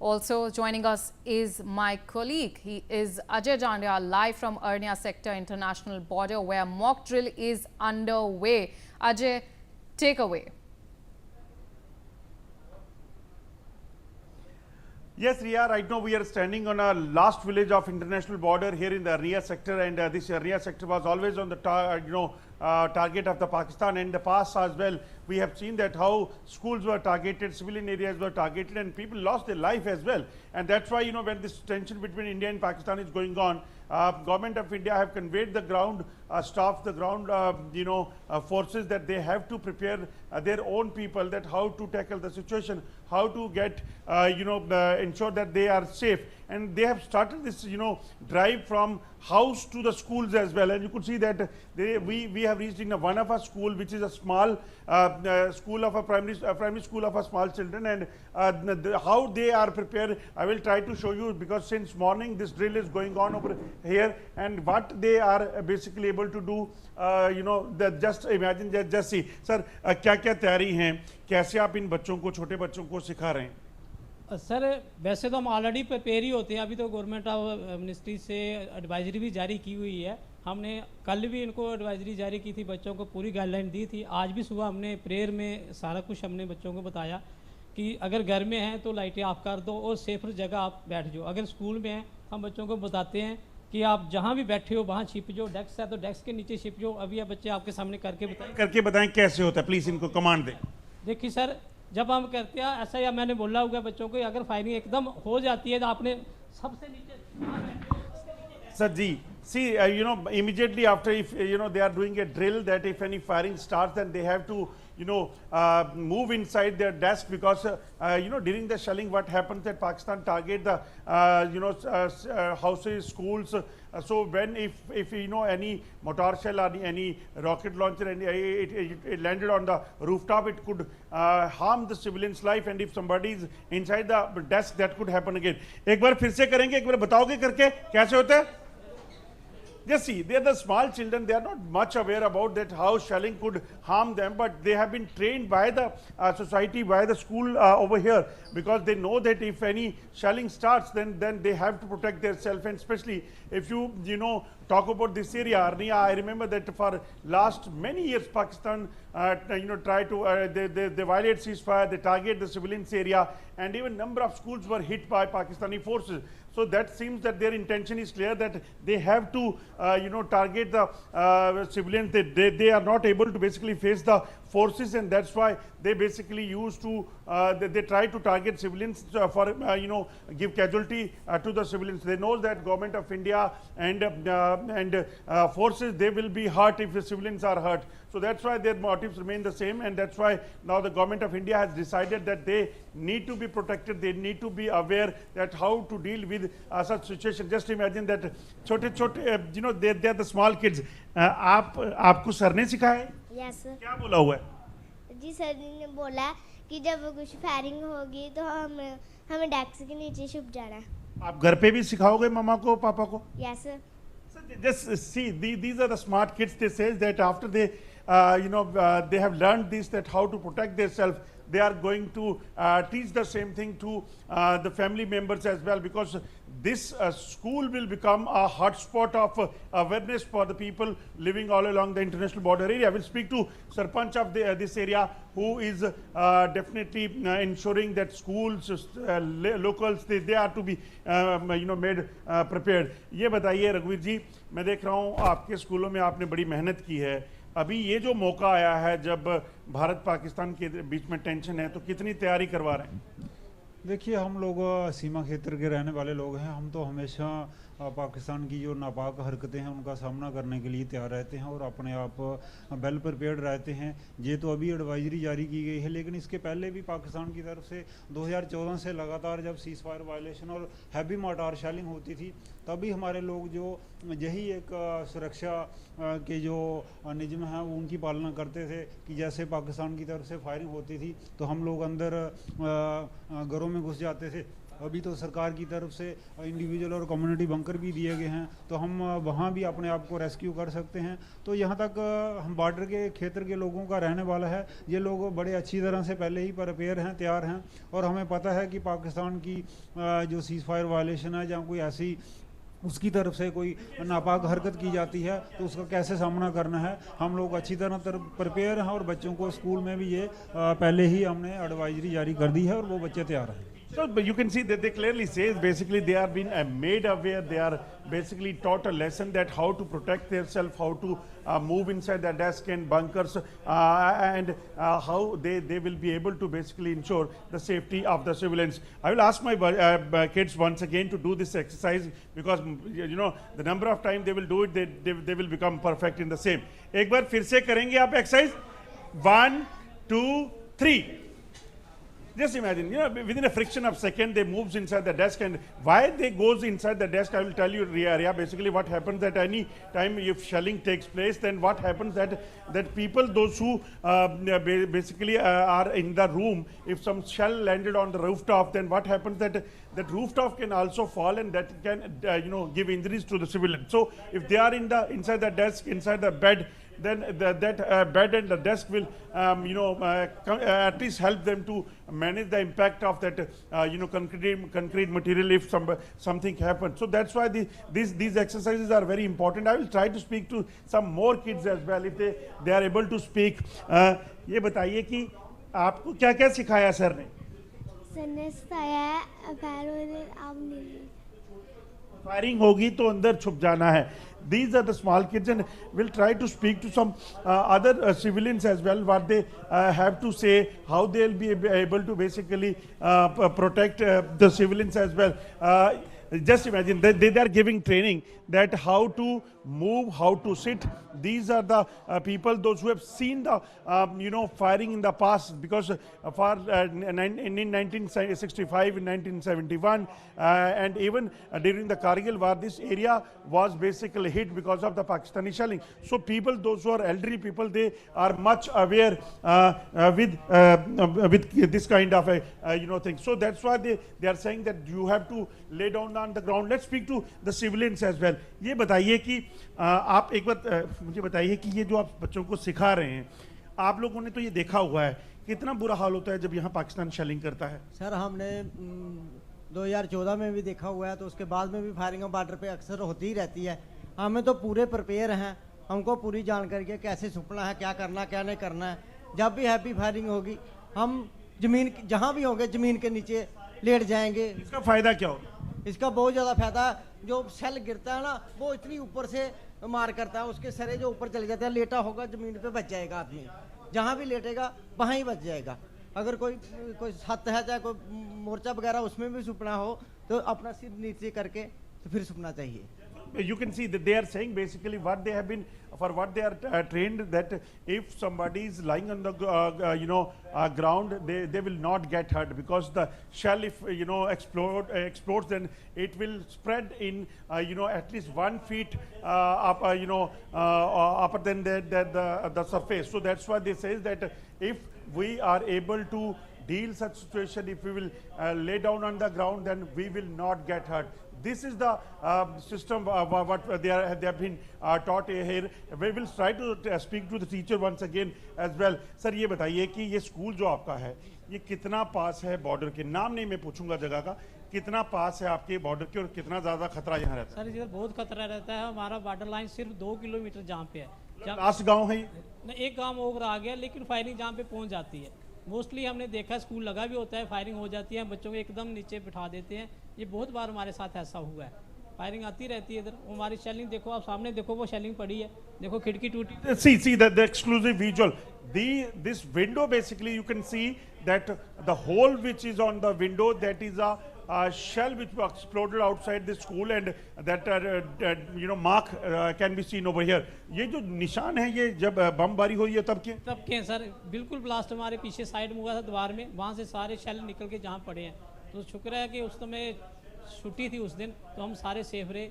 Also joining us is my colleague. He is Ajay Jandiyal, live from Arnia Sector international border, where mock drill is underway. Ajay, take away. Yes, Ria, right now we are standing on a last village of international border here in the Arnia sector, and this Arnia sector was always on the target of the Pakistan. And in the past as well, we have seen that how schools were targeted, civilian areas were targeted, and people lost their life as well. And that's why, when this tension between India and Pakistan is going on, government of India have conveyed the ground staff, the ground forces, that they have to prepare their own people, that how to tackle the situation, how to get ensure that they are safe. And they have started this drive from house to the schools as well. And you could see that we have reached in one of our school, which is a small school of a primary school of a small children, and how they are prepared, I will try to show you, because since morning this drill is going on over here, and what they are basically able to do, just imagine, just see. Sir, क्या तैयारी हैं, कैसे आप इन बच्चों को, छोटे बच्चों को सिखा रहे हैं? सर वैसे तो हम ऑलरेडी प्रिपेयर ही होते हैं। अभी तो गवर्नमेंट ऑफ मिनिस्ट्री से एडवाइजरी भी जारी की हुई है। हमने कल भी इनको एडवाइजरी जारी की थी, बच्चों को पूरी गाइडलाइन दी थी। आज भी सुबह हमने प्रेयर में सारा कुछ हमने बच्चों को बताया कि अगर घर में हैं तो लाइटें ऑफ कर दो और सेफर जगह आप बैठ जाओ। अगर स्कूल में हैं हम बच्चों को बताते हैं कि आप जहाँ भी बैठे हो वहाँ छिप जाओ, डेस्क है तो डेस्क के नीचे छिप जाओ। अभी आप बच्चे आपके सामने करके बताएं कैसे होता है, प्लीज़ इनको कमांड दें। देखिए सर, जब हम करते हैं ऐसा, या मैंने बोला होगा बच्चों को, अगर फायरिंग एकदम हो जाती है तो आपने सबसे नीचे sir ji, see, immediately after, if they are doing a drill, that if any firing starts, then they have to move inside their desk, because during the shelling, what happens that Pakistan target the houses, schools. So when if any mortar shell or any rocket launcher, and it landed on the rooftop, it could harm the civilian's life, and if somebody is inside the desk, that could happen again. एक बार फिर से करेंगे, एक बार बताओगे करके कैसे होता है? Just see, they are the small children, they are not much aware about that how shelling could harm them, but they have been trained by the society, by the school over here, because they know that if any shelling starts, then they have to protect themselves. And especially if you talk about this area, Arnia, I remember that for last many years Pakistan try to they violate ceasefire, they target the civilians area, and even number of schools were hit by Pakistani forces. So that seems that their intention is clear, that they have to target the civilians. They are not able to basically face the forces, and that's why they basically used to they try to target civilians for give casualty to the civilians. They know that government of India and forces, they will be hurt if the civilians are hurt. So that's why their motives remain the same, and that's why now the government of India has decided that they need to be protected, they need to be aware that how to deal with such situation. Just imagine that छोटे they are the small kids. आपको sir ने सिखाया? Yes sir. क्या बोला हुआ है? जी sir ने बोला कि जब कुछ फायरिंग होगी तो हमें डेस्क के नीचे छुप जाना है। आप घर पे भी सिखाओगे मम्मा को, पापा को? Yes sir. Just see, these are the smart kids. They say that after they they have learned this, that how to protect themselves, they are going to teach the same thing to the family members as well, because this school will become a hotspot of awareness for the people living all along the international border area. I will speak to Sarpanch of this area, who is definitely ensuring that schools, locals, they are to be made prepared. ये बताइए रघुवीर जी, मैं देख रहा हूँ आपके स्कूलों में आपने बड़ी मेहनत की है। अभी ये जो मौका आया है जब भारत पाकिस्तान के बीच में टेंशन है, तो कितनी तैयारी करवा रहे हैं? देखिए, हम लोग सीमा क्षेत्र के रहने वाले लोग हैं। हम तो हमेशा पाकिस्तान की जो नापाक हरकतें हैं उनका सामना करने के लिए तैयार रहते हैं और अपने आप वेल प्रिपेयर्ड रहते हैं। ये तो अभी एडवाइजरी जारी की गई है, लेकिन इसके पहले भी पाकिस्तान की तरफ से 2014 से लगातार जब सीज फायर वायलेशन और हैवी मोर्टार शेलिंग होती थी, तभी हमारे लोग जो यही एक सुरक्षा के जो नियम हैं वो उनकी पालना करते थे कि जैसे पाकिस्तान की तरफ से फायरिंग होती थी तो हम लोग अंदर घरों में घुस जाते थे अभी तो सरकार की तरफ से इंडिविजुअल और कम्युनिटी बंकर भी दिए गए हैं, तो हम वहाँ भी अपने आप को रेस्क्यू कर सकते हैं। तो यहाँ तक हम बॉर्डर के क्षेत्र के लोगों का रहने वाला है, ये लोग बड़े अच्छी तरह से पहले ही प्रिपेयर हैं, तैयार हैं, और हमें पता है कि पाकिस्तान की जो सीज़ फायर वायलेशन है या कोई ऐसी उसकी तरफ से कोई नापाक हरकत की जाती है तो उसका कैसे सामना करना है, हम लोग अच्छी तरह प्रिपेयर हैं। और बच्चों को स्कूल में भी ये पहले ही हमने एडवाइजरी जारी कर दी है और वो बच्चे तैयार हैं। So, but you can see that they clearly say basically they are being made aware, they are basically taught a lesson that how to protect themselves, how to move inside the desk and bunkers, and how they will be able to basically ensure the safety of the civilians. I will ask my kids once again to do this exercise because you know the number of times they will do it, they will become perfect in the same. एक बार फिर से करेंगे आप exercise 1 2 3. Just imagine, you know, within a fraction of second, they moves inside the desk, and why they goes inside the desk, I will tell you, Ria. Basically, what happens that any time if shelling takes place, then what happens that people, those who basically are in the room, if some shell landed on the rooftop, then what happens that rooftop can also fall, and that can you know, give injuries to the civilian. So if they are inside the desk, inside the bed, then that bed and the desk will you know at least help them to manage the impact of that you know concrete material if something happens. So that's why these exercises are very important. I will try to speak to some more kids as well if they are able to speak. ये बताइए कि आपको क्या क्या सिखाया sir ने? Sir ने सिखाया फायरिंग होगी तो अंदर छुप जाना है. These are the small kids, and we'll try to speak to some other civilians as well, what they have to say, how they'll be able to basically protect the civilians as well. Just imagine they are giving training that how to move, how to sit. These are the people, those who have seen the you know, firing in the past, because in 1965, in 1971, and even during the Kargil war, this area was basically hit because of the Pakistani shelling. So people, those who are elderly people, they are much aware with this kind of a you know thing. So that's why they are saying that you have to lay down on the ground. Let's speak to the civilians as well. ये बताइए कि आप एक बार मुझे बताइए कि ये जो आप बच्चों को सिखा रहे हैं, आप लोगों ने तो ये देखा हुआ है कितना बुरा हाल होता है जब यहाँ पाकिस्तान शेलिंग करता है. सर हमने 2014 में भी देखा हुआ है, तो उसके बाद में भी फायरिंग बॉर्डर पे अक्सर होती ही रहती है. हमें तो पूरे प्रिपेयर हैं, हमको पूरी जानकारी है कैसे छुपना है, क्या करना क्या नहीं करना है. जब भी हैप्पी फायरिंग होगी हम जमीन जहाँ भी होंगे जमीन के नीचे लेट जाएंगे. इसका फायदा क्या होगा? इसका बहुत ज़्यादा फायदा, जो सेल गिरता है ना वो इतनी ऊपर से मार करता है, उसके सरे जो ऊपर चले जाते हैं, लेटा होगा जमीन पे बच जाएगा आदमी, जहाँ भी लेटेगा वहाँ ही बच जाएगा. अगर कोई छत है चाहे कोई मोर्चा वगैरह उसमें भी छुपना हो तो अपना सिर नीचे करके तो फिर छुपना चाहिए. You can see that they are saying basically what they have been, for what they are trained, that if somebody is lying on the you know ground, they will not get hurt, because the shell, if you know explodes, then it will spread in you know at least 1 feet up you know upper than the surface. So that's why they say that if we are able to deal such situation, if we will lay down on the ground, then we will not get hurt. This is the system what they have been taught here. We will try to speak to the teacher once again as well. Sir ये बताइए कि ये school जो आपका है ये कितना पास है बॉर्डर के? नाम नहीं मैं पूछूंगा जगह का, कितना पास है आपके बॉर्डर के और कितना ज़्यादा खतरा यहाँ रहता है? सर इधर बहुत खतरा रहता है. हमारा बॉर्डर लाइन सिर्फ 2 किलोमीटर जहाँ पे है. लास्ट गाँव है एक गाँव और आ गया, लेकिन फायरिंग जहाँ पे पहुँच जाती है. मोस्टली हमने देखा स्कूल लगा भी होता है, फायरिंग हो जाती है, बच्चों को एकदम नीचे बिठा देते हैं. ये बहुत बार हमारे साथ ऐसा हुआ है. फायरिंग आती रहती है इधर. हमारी शेलिंग देखो, आप सामने देखो, वो शेलिंग पड़ी है, देखो खिड़की टूटी. See the exclusive visual. This window, basically you can see that the hole which is on the window, that is a shell which exploded outside the school, and that you know mark can be seen over here. ये जो निशान है ये जब बमबारी हुई है तब के सर बिल्कुल ब्लास्ट हमारे पीछे साइड में हुआ था दीवार में, वहाँ से सारे शेल निकल के जहाँ पड़े हैं. तो शुक्र है कि उस समय छुट्टी थी उस दिन, तो हम सारे सेफ रहे.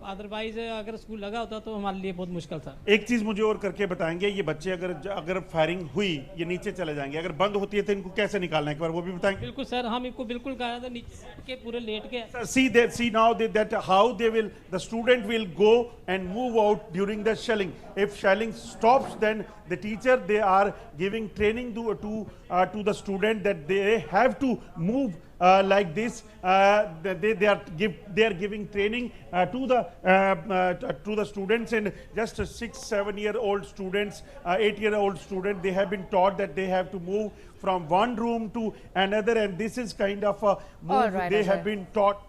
अदरवाइज अगर स्कूल लगा होता तो हमारे लिए बहुत मुश्किल था। एक चीज मुझे और करके बताएंगे, ये बच्चे अगर अगर फायरिंग हुई ये नीचे चले जाएंगे, अगर बंद होती है तो इनको कैसे निकालना है एक बार वो भी बताएंगे। बिल्कुल सर, हम इनको बिल्कुल कहा था नीचे के पूरे लेट के। See now that how the student will go and move out during the shelling. If shelling stops, then the teacher, they are giving training to the student that they have to move like this. They are giving training to the students, and just 6-7-year-old students, 8-year-old students, they have been taught that they have to move from one room to another, and this is kind of a move All right, they Ajay. have been taught.